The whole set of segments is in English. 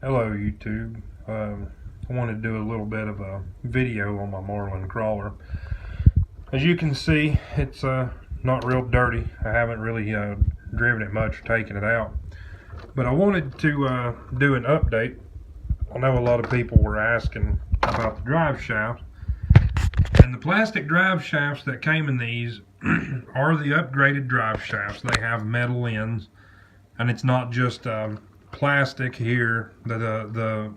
Hello YouTube. I want to do a little bit of a video on my Marlin crawler. As you can see, it's not real dirty. I haven't really driven it much or taken it out. But I wanted to do an update. I know a lot of people were asking about the drive shaft. And the plastic drive shafts that came in these are the upgraded drive shafts. They have metal ends, and it's not just plastic here, the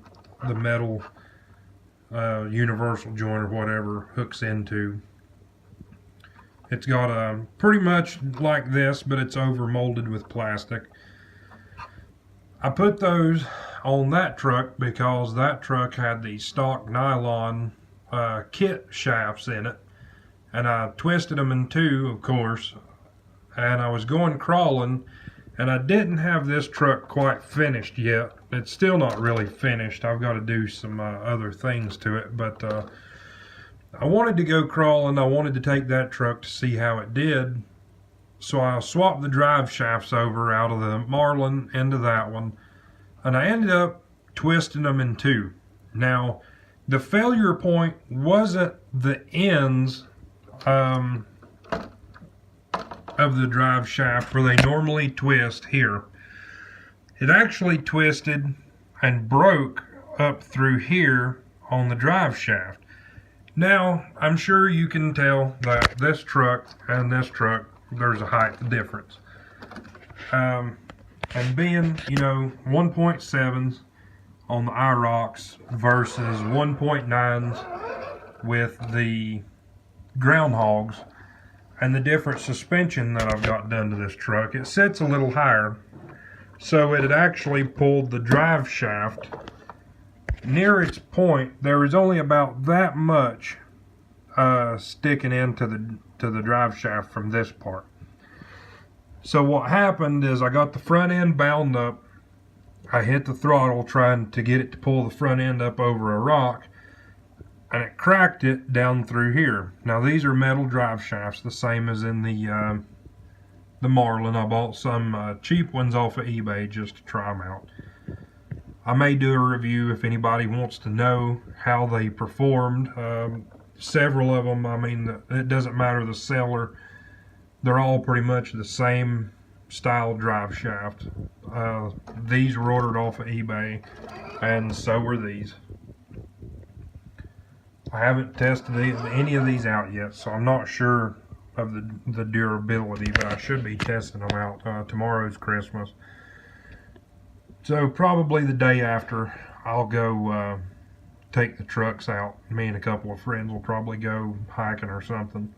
metal universal joint or whatever hooks into. It's got a pretty much like this, but it's over molded with plastic. I put those on that truck because that truck had the stock nylon kit shafts in it, and I twisted them in two, of course, and I was going crawling, and I didn't have this truck quite finished yet. It's still not really finished. I've got to do some other things to it, but I wanted to go crawling. I wanted to take that truck to see how it did. So I swapped the drive shafts over out of the Marlin into that one, and I ended up twisting them in two. Now, the failure point wasn't the ends of the drive shaft where they normally twist here. It actually twisted and broke up through here on the drive shaft. Now, I'm sure you can tell that this truck and this truck, there's a height difference. And being, 1.7s on the IROCs versus 1.9s with the groundhogs, and the different suspension that I've got done to this truck, it sits a little higher. So it had actually pulled the drive shaft near its point. There was only about that much sticking into the drive shaft from this part. So what happened is I got the front end bound up. I hit the throttle trying to get it to pull the front end up over a rock, and it cracked it down through here. Now these are metal drive shafts, the same as in the Marlin. I bought some cheap ones off of eBay just to try them out. I may do a review if anybody wants to know how they performed. Several of them, I mean, it doesn't matter the seller. They're all pretty much the same style drive shaft. These were ordered off of eBay, and so were these. I haven't tested any of these out yet, so I'm not sure of the durability, but I should be testing them out. Tomorrow's Christmas, so probably the day after I'll go take the trucks out. Me and a couple of friends will probably go hiking or something.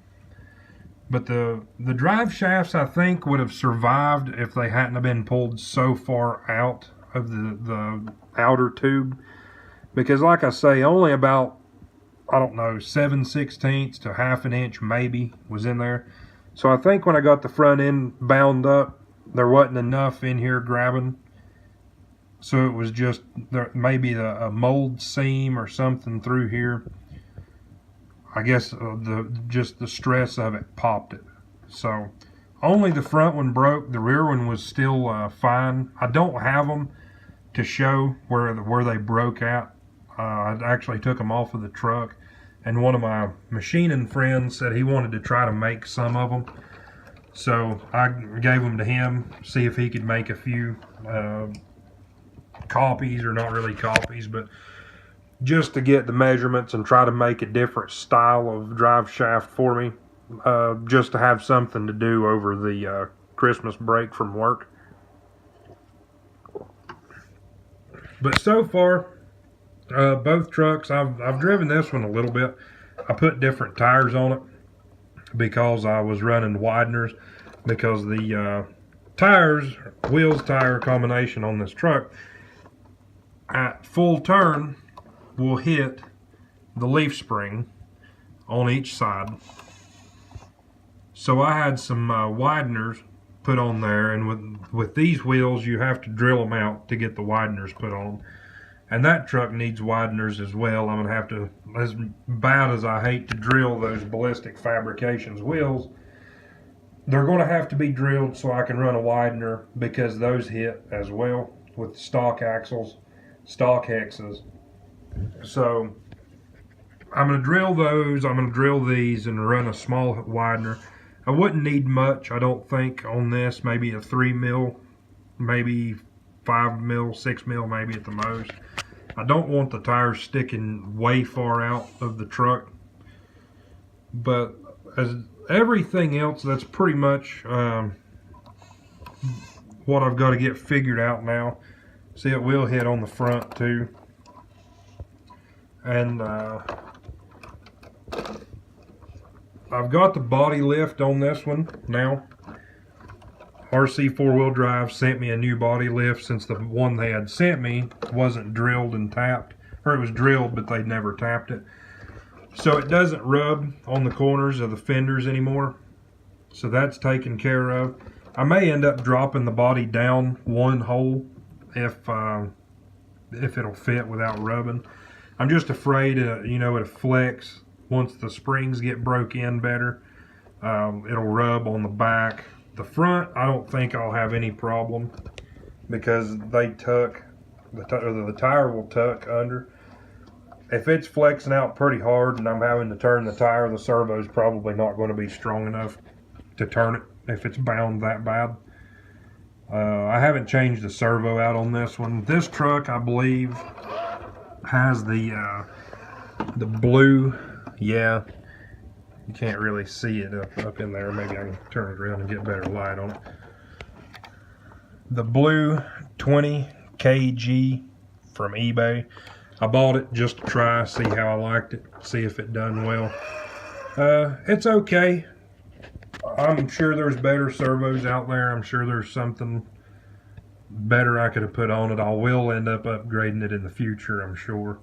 But the drive shafts, I think, would have survived if they hadn't have been pulled so far out of the outer tube, because like I say, only about, I don't know, 7/16 to half an inch maybe was in there. So I think when I got the front end bound up, there wasn't enough in here grabbing. So it was just maybe a mold seam or something through here. I guess just the stress of it popped it. So only the front one broke. The rear one was still fine. I don't have them to show where they broke at. I actually took them off of the truck, and one of my machining friends said he wanted to try to make some of them. So I gave them to him, see if he could make a few copies, or not really copies, but just to get the measurements and try to make a different style of drive shaft for me, just to have something to do over the Christmas break from work. But so far, both trucks, I've driven this one a little bit. I put different tires on it because I was running wideners, because the wheels tire combination on this truck at full turn will hit the leaf spring on each side. So I had some wideners put on there, and with these wheels you have to drill them out to get the wideners put on, and that truck needs wideners as well. I'm gonna have to, as bad as I hate to drill those Ballistic Fabrications wheels, they're gonna have to be drilled so I can run a widener, because those hit as well with the stock axles. stock hexes. So I'm going to drill those. I'm going to drill these and run a small widener. I wouldn't need much, I don't think, on this. Maybe a 3 mil, maybe 5 mil, 6 mil maybe at the most. I don't want the tires sticking way far out of the truck. But as everything else, that's pretty much what I've got to get figured out now. See, it will hit on the front too. And I've got the body lift on this one now. RC 4-wheel drive sent me a new body lift since the one they had sent me wasn't drilled and tapped. Or it was drilled, but they'd never tapped it. So it doesn't rub on the corners of the fenders anymore. So that's taken care of. I may end up dropping the body down one hole if it'll fit without rubbing. I'm just afraid, it'll flex once the springs get broke in better. It'll rub on the back. The front, I don't think I'll have any problem because they tuck, the tire will tuck under. If it's flexing out pretty hard and I'm having to turn the tire, the servo's probably not going to be strong enough to turn it if it's bound that bad. I haven't changed the servo out on this one. This truck, I believe, has the blue, yeah, you can't really see it up in there. Maybe I can turn it around and get better light on it. The blue 20 kg from eBay. I bought it just to try, see how I liked it, see if it done well. It's okay. I'm sure there's better servos out there. I'm sure there's something better I could have put on it. I will end up upgrading it in the future, I'm sure.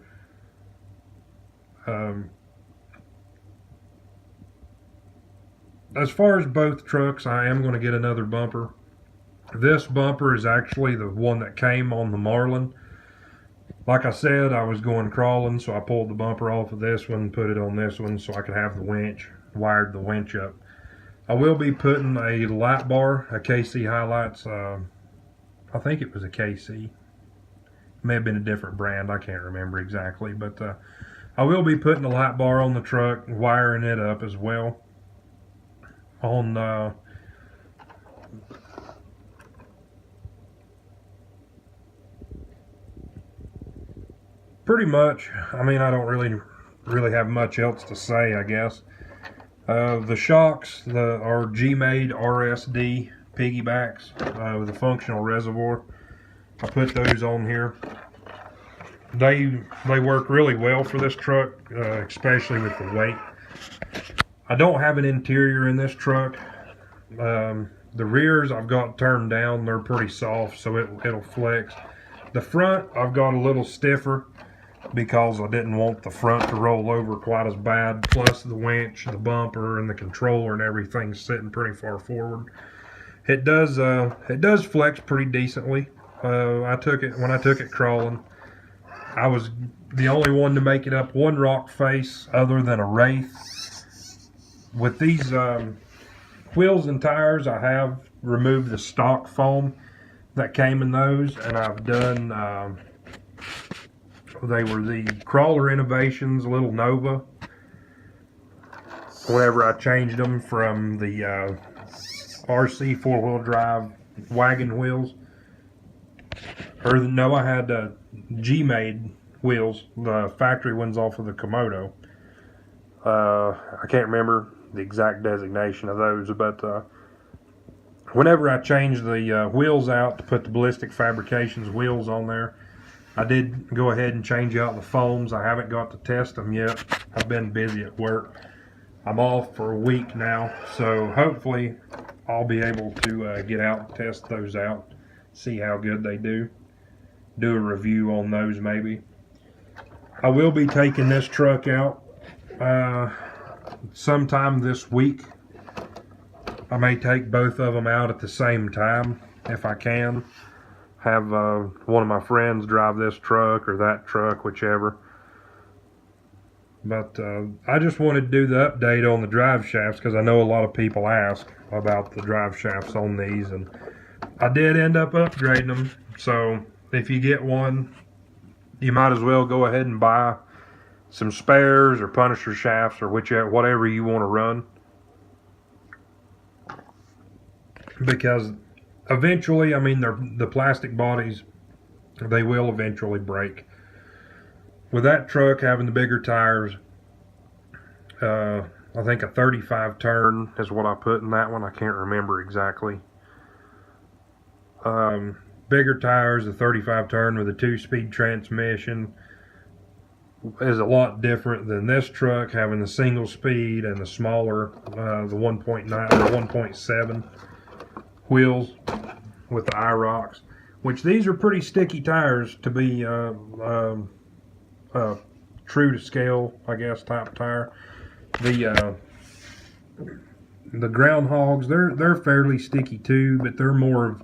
As far as both trucks, I am going to get another bumper. This bumper is actually the one that came on the Marlin. Like I said, I was going crawling, so I pulled the bumper off of this one, put it on this one so I could have the winch, wired the winch up. I will be putting a light bar, a KC Highlights, I think it was a KC. It may have been a different brand, I can't remember exactly, but I will be putting a light bar on the truck, wiring it up as well. On pretty much, I mean, I don't really have much else to say, I guess. The shocks are G-made RSD piggybacks with a functional reservoir. I put those on here. They work really well for this truck, especially with the weight. I don't have an interior in this truck. The rears I've got turned down. They're pretty soft, so it'll flex. The front I've got a little stiffer because I didn't want the front to roll over quite as bad. Plus the winch, the bumper, and the controller and everything sitting pretty far forward. It does flex pretty decently. When I took it crawling, I was the only one to make it up one rock face other than a Wraith. With these wheels and tires, I have removed the stock foam that came in those, and I've done, they were the Crawler Innovations Little Nova. Whenever I changed them from the RC 4-wheel drive wagon wheels, or no, I had G-made wheels, the factory ones off of the Komodo. I can't remember the exact designation of those, but whenever I changed the wheels out to put the Ballistic Fabrications wheels on there, I did go ahead and change out the foams. I haven't got to test them yet. I've been busy at work. I'm off for a week now, so hopefully I'll be able to get out and test those out, see how good they do. Do a review on those maybe. I will be taking this truck out sometime this week. I may take both of them out at the same time if I can. Have one of my friends drive this truck or that truck, whichever. But I just wanted to do the update on the drive shafts because I know a lot of people ask about the drive shafts on these, and I did end up upgrading them. So if you get one, you might as well go ahead and buy some spares or Punisher shafts or whatever you want to run, because eventually, I mean, the plastic bodies, they will eventually break. With that truck having the bigger tires, I think a 35 turn is what I put in that one. I can't remember exactly. Bigger tires, the 35 turn with a 2-speed transmission, is a lot different than this truck having the single speed and the smaller, the 1.9 or 1.7 wheels with the IROCs, which these are pretty sticky tires to be true to scale, I guess, type tire. The groundhogs, they're fairly sticky too, but they're more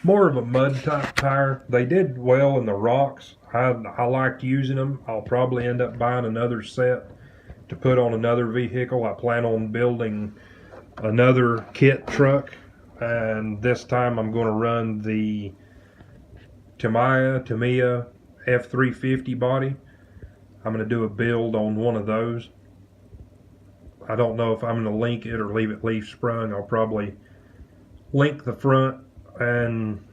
of a mud type tire. They did well in the rocks. I liked using them. I'll probably end up buying another set to put on another vehicle. I plan on building another kit truck, and this time I'm going to run the Tamiya F350 body. I'm going to do a build on one of those. I don't know if I'm going to link it or leave it leaf sprung. I'll probably link the front and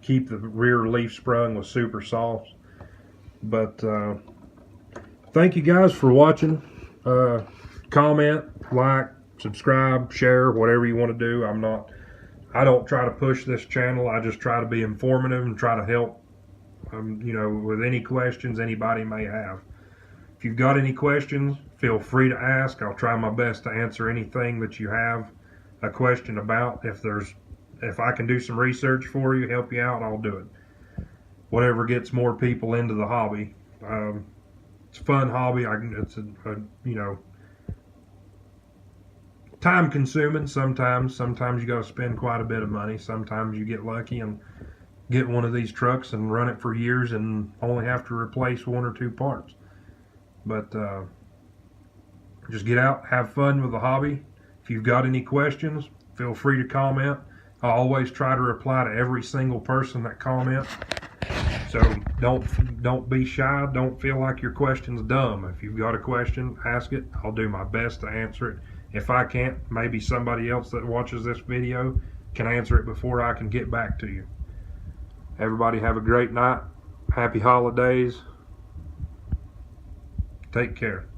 keep the rear leaf sprung with super softs. But thank you guys for watching. Comment, like, subscribe, share, whatever you want to do. I don't try to push this channel. I just try to be informative and try to help, with any questions anybody may have. If you've got any questions, feel free to ask. I'll try my best to answer anything that you have a question about. If I can do some research for you, help you out, I'll do it. Whatever gets more people into the hobby. It's a fun hobby. It's time consuming sometimes. Sometimes you got to spend quite a bit of money. Sometimes you get lucky and get one of these trucks and run it for years and only have to replace 1 or 2 parts. But just get out, have fun with the hobby. If you've got any questions, feel free to comment. I always try to reply to every single person that comments. So don't be shy. Don't feel like your question's dumb. If you've got a question, ask it. I'll do my best to answer it. If I can't, maybe somebody else that watches this video can answer it before I can get back to you. Everybody have a great night. Happy holidays. Take care.